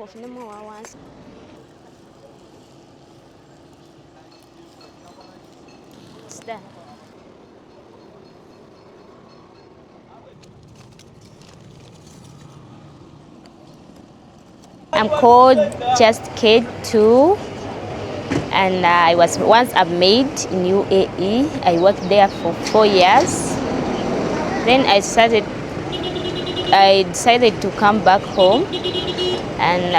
It's done. I'm called Just Kid 2, and I was once a maid in UAE. I worked there for 4 years. Then I decided to come back home, and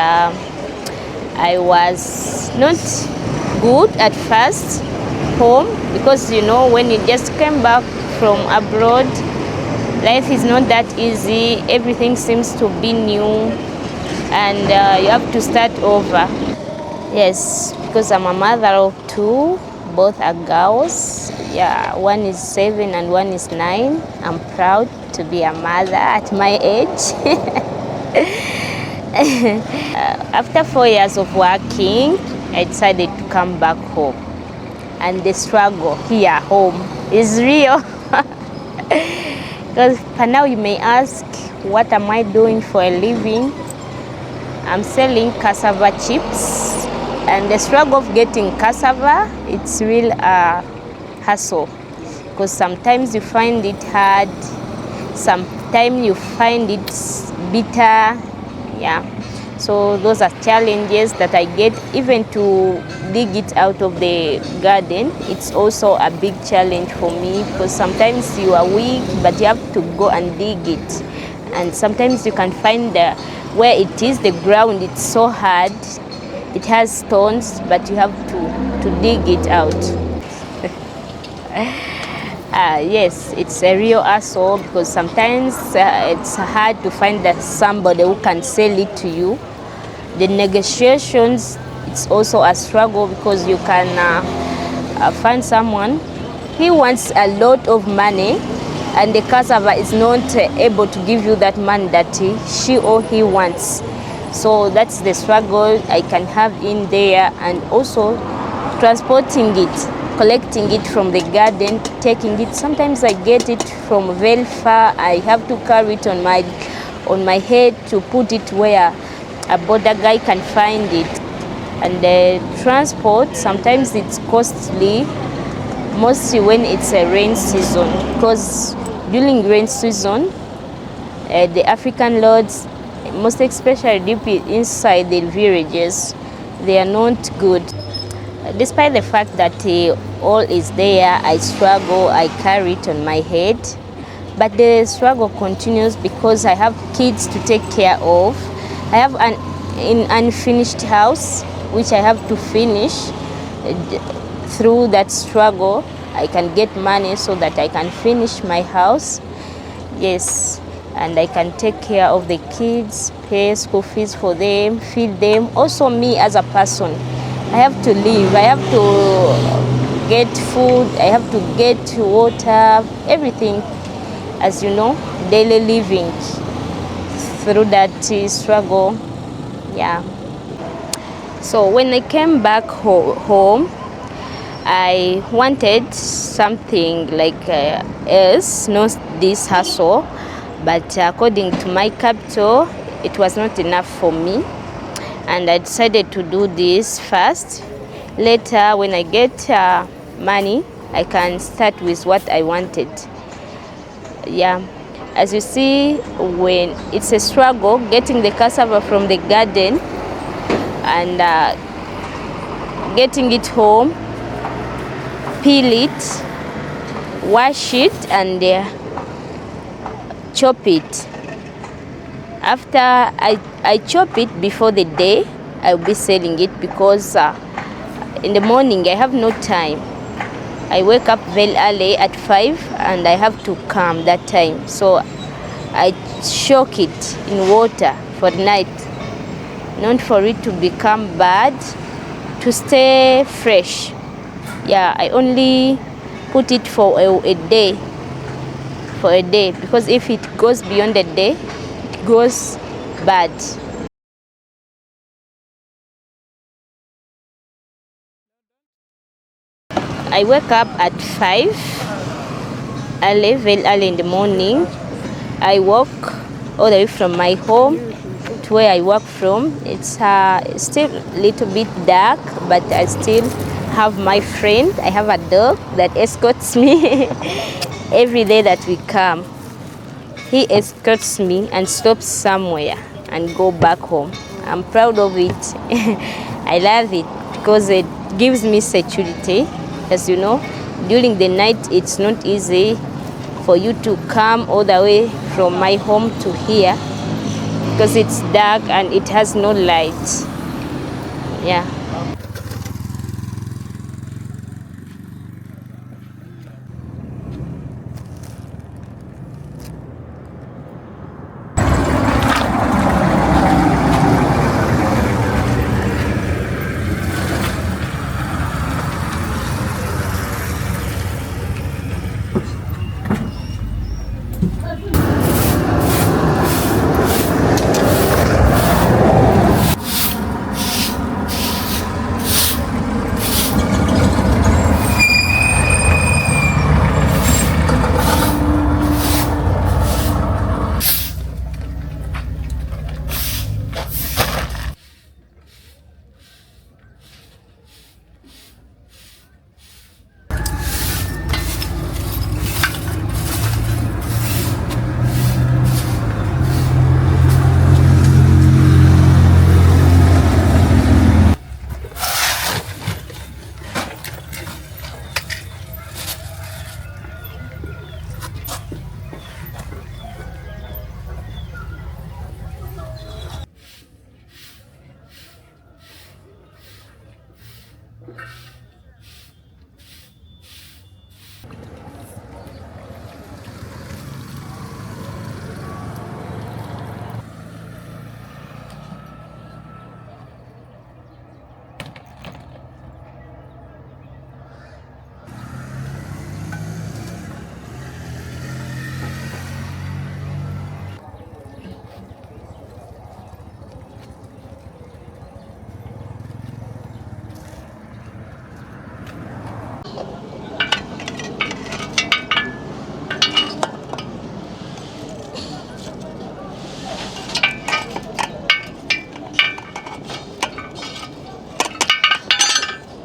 I was not good at first home, because when you just came back from abroad, life is not that easy. Everything seems to be new, and you have to start over. Yes, because I'm a mother of 2, both are girls. Yeah, one is 7 and one is 9. I'm proud to be a mother at my age. After 4 years of working, I decided to come back home. And the struggle here home is real. Because for now you may ask, what am I doing for a living? I'm selling cassava chips. And the struggle of getting cassava, it's real hassle. Because sometimes you find it hard, sometimes you find it bitter. Yeah. So those are challenges that I get. Even to dig it out of the garden, it's also a big challenge for me, because sometimes you are weak, but you have to go and dig it. And sometimes you can find where it is, the ground, it's so hard. It has stones, but you have to dig it out. Yes, it's a real hassle, because sometimes it's hard to find somebody who can sell it to you. The negotiations, it's also a struggle, because you can find someone, he wants a lot of money, and the cassava is not able to give you that money that she or he wants. So that's the struggle I can have in there, and also transporting it, collecting it from the garden, taking it. Sometimes I get it from very far. I have to carry it on my head to put it where a border guy can find it. And the transport, sometimes it's costly, mostly when it's a rain season, because during rain season, the African lords, most especially deep inside the villages, they are not good. Despite the fact that all is there, I struggle, I carry it on my head. But the struggle continues, because I have kids to take care of. I have an unfinished house, which I have to finish. Through that struggle, I can get money so that I can finish my house. Yes. And I can take care of the kids, pay school fees for them, feed them. Also me as a person, I have to live, I have to get food, I have to get water, everything, as you know, daily living through that struggle. Yeah. So when I came back home, I wanted something like else, not this hustle. But according to my capital, it was not enough for me. And I decided to do this first. Later, when I get money, I can start with what I wanted. Yeah. As you see, when it's a struggle getting the cassava from the garden and getting it home, peel it, wash it, and chop it. After I chop it before the day, I'll be selling it, because in the morning I have no time. I wake up very early at 5 and I have to come that time. So I soak it in water for the night, not for it to become bad, to stay fresh. Yeah, I only put it for a day. Because if it goes beyond a day, it goes bad. I wake up at 5 very early in the morning. I walk all the way from my home at where I work from, it's still a little bit dark, but I still have my friend. I have a dog that escorts me every day that we come. He escorts me and stops somewhere and go back home. I'm proud of it. I love it because it gives me security. As you know, during the night it's not easy for you to come all the way from my home to here because it's dark and it has no light. Yeah.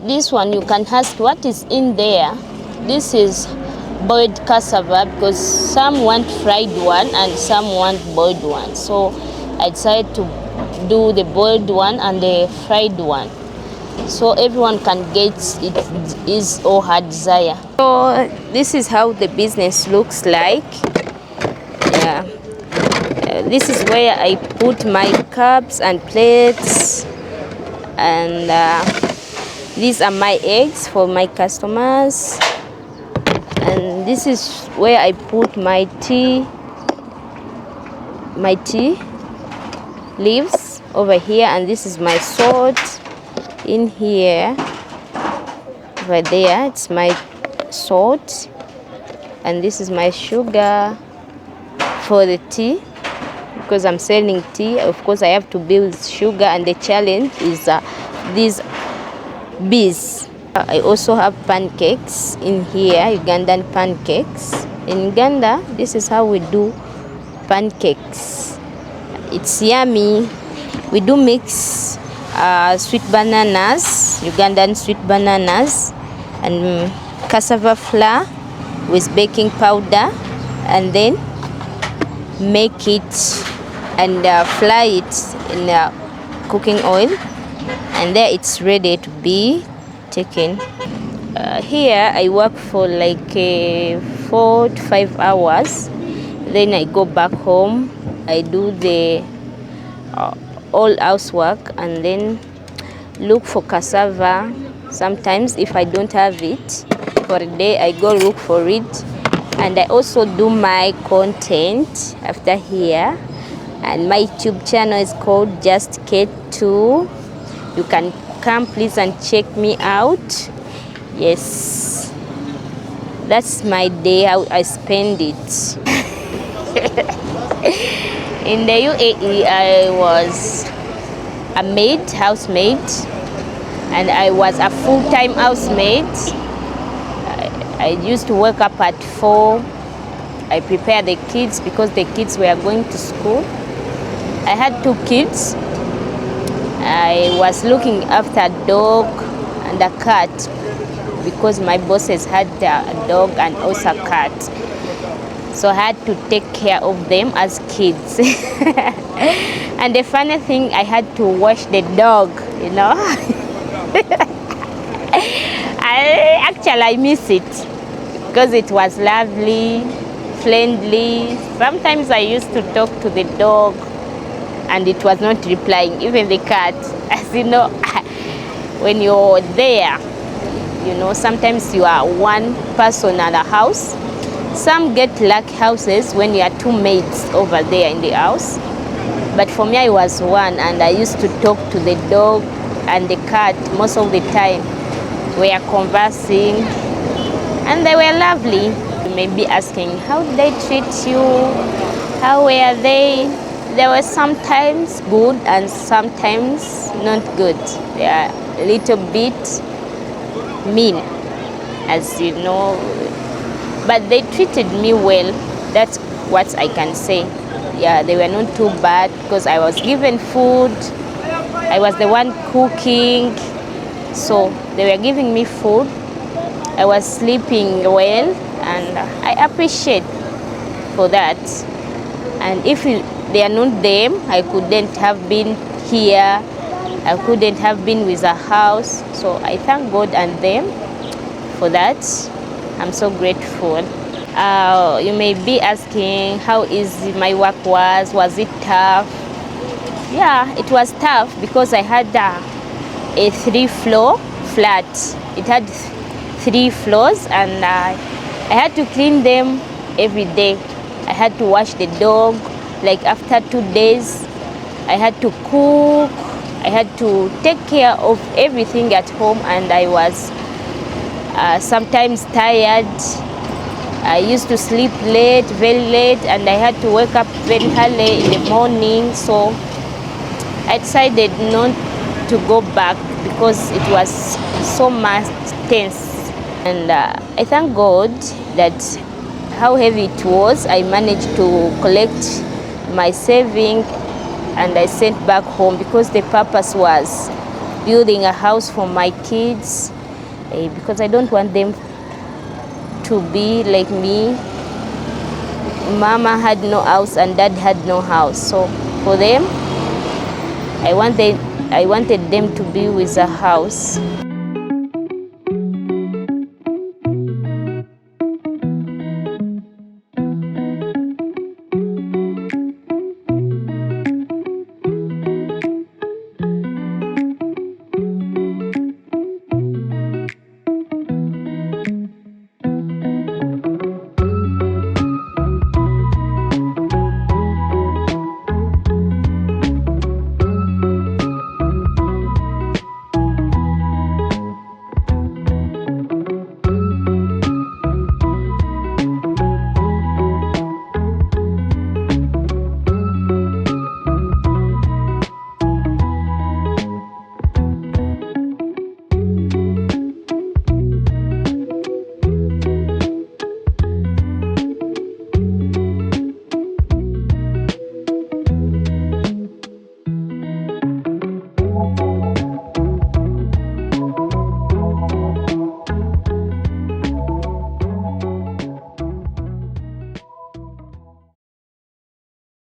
This one you can ask what is in there. This is boiled cassava because some want fried one and some want boiled one. So I decided to do the boiled one and the fried one, so everyone can get it his or her desire. So this is how the business looks like. Yeah. This is where I put my cups and plates, and these are my eggs for my customers, and this is where I put my tea leaves over here, and this is my salt in here. Over there it's my salt, and this is my sugar for the tea because I'm selling tea. Of course I have to build sugar, and the challenge is these bees. I also have pancakes in here, Ugandan pancakes. In Uganda, this is how we do pancakes. It's yummy. We do mix sweet bananas, Ugandan sweet bananas, and cassava flour with baking powder, and then make it and fry it in cooking oil, and there it's ready to be taken. Here I work for like 4 to 5 hours, then I go back home. I do the all housework and then look for cassava. Sometimes if I don't have it for a day, I go look for it, and I also do my content after here. And my YouTube channel is called Just K2. You can come please and check me out. Yes, that's my day, how I spend it. In the UAE I was a maid, housemaid, and I was a full-time housemaid. I used to wake up at 4. I prepare the kids because the kids were going to school. I had 2 kids. I was looking after a dog and a cat because my bosses had a dog and also a cat. So I had to take care of them as kids. And the funny thing, I had to wash the dog, you know. I miss it because it was lovely, friendly. Sometimes I used to talk to the dog and it was not replying, even the cat. As you know, when you're there, you know, sometimes you are one person at a house. Some get lucky houses when you are 2 maids over there in the house. But for me, I was one, and I used to talk to the dog and the cat most of the time. We are conversing, and they were lovely. You may be asking, how did they treat you? How were they? They were sometimes good and sometimes not good. They are a little bit mean, as you know. But they treated me well. That's what I can say. Yeah, they were not too bad because I was given food. I was the one cooking. So they were giving me food. I was sleeping well, and I appreciate for that. And if they are not them, I couldn't have been here. I couldn't have been with a house. So I thank God and them for that. I'm so grateful. You may be asking how easy my work was. Was it tough? Yeah, it was tough because I had a 3-floor flat. It had 3 floors, and I had to clean them every day. I had to wash the dog. Like after 2 days, I had to cook. I had to take care of everything at home, and I was sometimes tired. I used to sleep late, very late, and I had to wake up very early in the morning. So I decided not to go back because it was so much tense. And I thank God that how heavy it was, I managed to collect my saving and I sent back home because the purpose was building a house for my kids, because I don't want them to be like me. Mama had no house and dad had no house. So for them, I wanted them to be with a house.